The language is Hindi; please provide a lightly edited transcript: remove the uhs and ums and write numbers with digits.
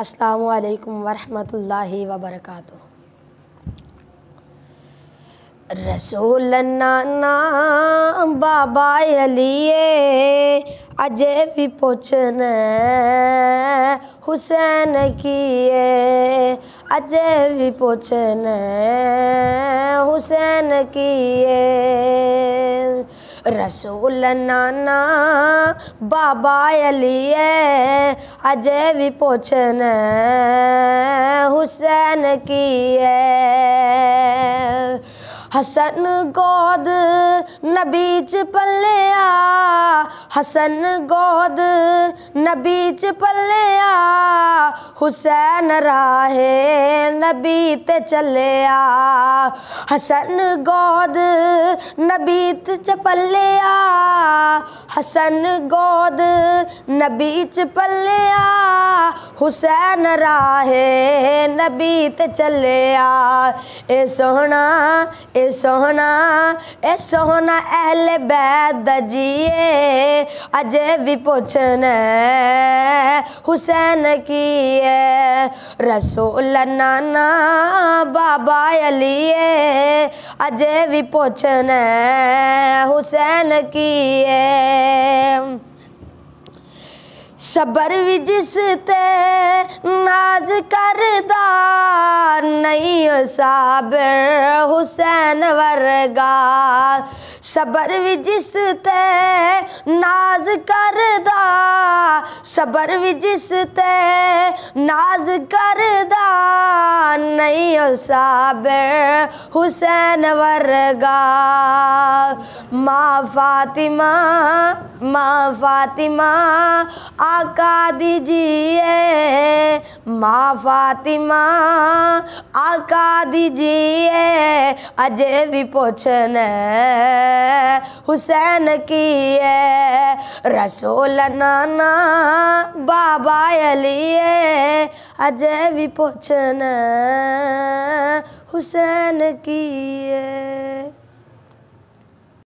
अस्सलामु अलैकुम वरहमतुल्लाहि वबरकातुहू। रसूल नाना बाबा अलिए अजे भी पुछन हुसैन किए, अजे भी पुछन हुसैन किए। रसूल नाना बाबा अलिए अजे भी पुछन हुसैन किए। हसन गोद नबीच पलिया, हसन गोद नबीच पलिया, हुसैन राहे नबी ते चलिया। हसन गोद नबीच पलिया, हसन गोद नबीच पलिया, हुसैन राहे नबी ते चलिया। ए सोहना ए सोहना ए सोहना अहले बैत दजिए अजे भी पुछन हुसैन किए। रसूल नाना बाबा अलिए अजे भी पुछन हुसैन किए। सबर भी जिस ते नाज करदा नहीं साबिर हुसैन वर्गा। सबर भी जिस ते नाज करदा, सबर भी जिस ते नाज करदा नहीं साबिर हुसैन वर्गा। माँ फातिमा, माँ फातिमा आका दीजिए, माँ फातिमा आका दीजिए अजे भी पुछन हुसैन किए। रसूल नाना बाबा अलिए अजे भी पुछन हुसैन किए।